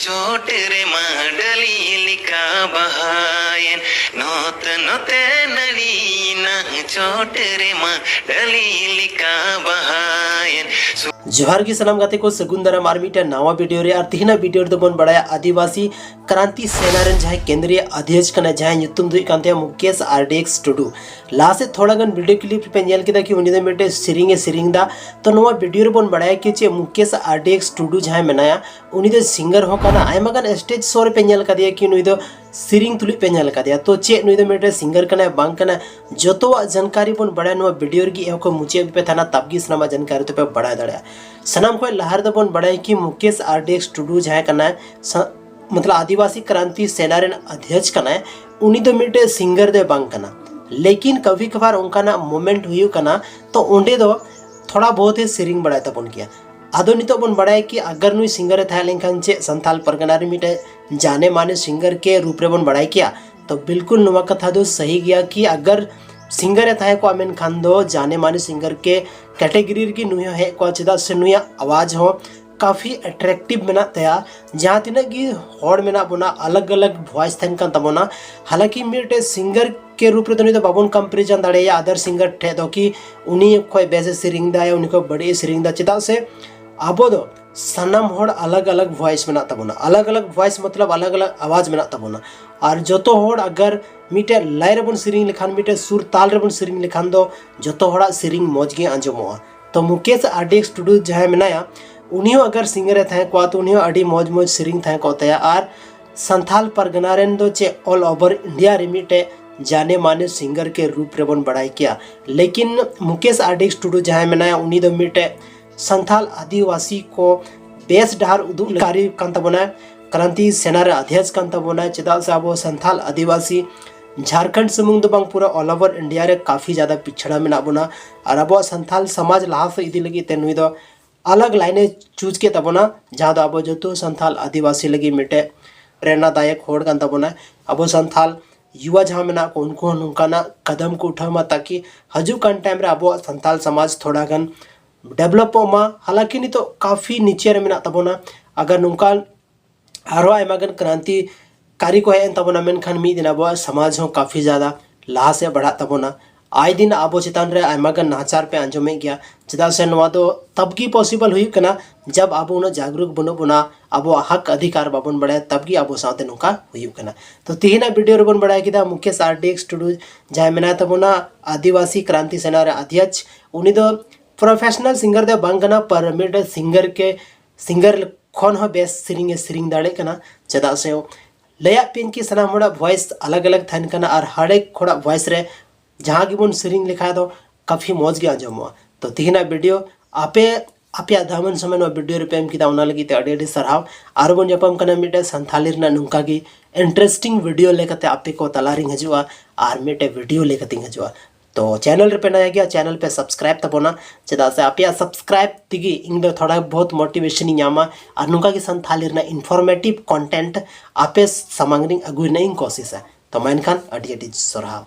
चोट रे डली लिका बहायन नोत नोते नड़ीना चोट रे डली लिका बहायन। जोहार की सलाम गाते को सगुन दाराम आर मिटे नवा वीडियो रे और तिहना वीडियो रे बन बड़ाया आदिवासी क्रांति सेना रेन जहां केंद्रीय अध्यक्ष कना जहां युतुम दुई कांते मुकेश आरडीएक्स टुडू लासे थोड़ा गन वीडियो क्लिप पे नेल किदा कि उनी दे मिटे सिरिंग दा तो नवा वीडियो रे बन बड़ाया कि चे मुकेश आरडीएक्स टुडू जहां मेनाया उनी दे सिंगर हो कना आयमा गन स्टेज शो रे पे नेल का दिया कि उनी दो सिरिंग तुली पे नेल का दिया तो चे नुई दे मिटे सिंगर कना बांग कना जतो जानकारी बन बड़ाया नवा वीडियो रे की एको मुचे पे थाना तबगी सनामा जानकारी तो पे बड़ा दड़या सनाम को लहर दबन बड़ाई कि मुकेश आरडीएक्स टुडू जहां कना मतलब आदिवासी क्रांति सेना रेन अध्यक्ष कना उनी दो मिटे सिंगर दे बांग कना लेकिन कभी कभार उनका मोमेंट हुई कना तो उंडे दो थोड़ा बहुत ही सिरिंग बड़ा तबन किया आदो नितो बन बड़ाई कि अगर नुई सिंगर था लेकिन चे संथाल परगना रे मिटे जाने माने सिंगर के रूप रे बन बड़ाई किया तो बिल्कुल नवा कथा दो सही गया कि अगर सिंगर था को आमेन खान दो जाने माने सिंगर के कैटेगरी की नुया है को चेदा से नुया आवाज हो काफ़ी अट्रैक्टिव मेना तया जहाँ तीना की हॉड मेना बोना अलग अलग वॉइस थन का तबोना हालांकि मिटे सिंगर के रूप में तो नहीं तो बाबून कंपेरिजन दाड़े या अदर सिंगर ठे दो कि उन्हीं खोय बेसे सिरिंग दा या उन्हीं को बड़ी सिरिंग दा चेदा से आबो दो सनम होड़ अलग अलग वॉइस मेना तबोना अलग अलग वॉइस मतलब अलग अलग आवाज मेना तबोना और जोतो होड़ अगर मिटे लय रेबन सिरिंग लिखान मिटे सुर ताल रेबन सिरिंग लिखान दो जोतो होड़ा सिरिंग मौज गे आंजमोआ तो मुकेश आरडीएक्स टुडू जहां मेनाया उन्हीं अगर सिंगर थे को तो उन्हीं अड़ी मौज मौज सिरिंग थे को तया और संथाल परगना रेन दो चे ऑल ओवर इंडिया रे मिटे जाने माने सिंगर के रूप रे बन बड़ाई किया लेकिन मुकेश आरडीएक्स टुडू जहां मेनाया उन्हीं दो मिटे संथाल आदिवासी को बेस डहार उदुकारी कांता बना क्रांति सेना रे अध्यक्ष कांता बना चेदा से अब संथाल आदिवासी झारखंड सुमुंग दो बांग पूरा ऑल ओवर इंडिया रे काफ़ी ज़्यादा पिछड़ा में बना और अब संथाल समाज लाहा से इदी लगी ते नुई दो अलग लाइने चूज के तबना जहाँ दो अब जो तो संथाल आदिवासी लगी मिटे प्रेरणादायक होड़ कान तबना अब संथाल युवा जहाँ में को उनको नुकाना कदम को उठा ताकि हजू कान टाइम रे अब संथाल समाज थोड़ा गन डेवलप मा हालांकि नहीं तो काफ़ी नीचे रे में तबना अगर नुका आरो आयमागन क्रांति कारी को हेन तबना मेनखान मी दिन अब समाज हो काफ़ी ज़्यादा लाहा से बढ़ा तबना आए दिन अब चितान रे आयमागन नाचार पे आंजमे गया चेदा से नवा दो तब की पॉसिबल हुई कना जब अब उन जागरूक बनो बुना अब हक अधिकार बाबन बड़ा तब की अब साथे नुका हुई कना तो तिहिना वीडियो रे बन बड़ा किदा मुकेश आरडीएक्स टुडू जहां मेना तबना आदिवासी क्रांति सेना रे अध्यक्ष उनी दो प्रोफेशनल सिंगर दे बांग कना पर मिड सिंगर खन हो बेस सिरिंग दाड़े कना चेदा से लया पिन की सना मोड़ा वॉइस अलग अलग थन कना और हर एक खोड़ा वॉइस रे जहाँ की बन सिरिंग लिखा दो काफ़ी मौज गया आंजमोआ तो तिहिना वीडियो आपे आपे दामन समय नो वीडियो रे पेम किदा उना लगी ते अडी सरहाव आर बन जपम कना मिटे संथाली रे नुका की इंटरेस्टिंग वीडियो लेकते आपे को तलारिंग हजुआ आर मिटे वीडियो लेकते हजुआ तो चैनल रे पे नया गया चैनल पे सब्सक्राइब तबोना चेदा से आपे सब्सक्राइब तिगी इंग दो थोड़ा बहुत मोटिवेशन यामा और नुका की संथाली रे इन्फॉर्मेटिव कंटेंट आपे समांगरिंग अगुई नहीं कोशिश है तो मैनखान अडी सरहाव।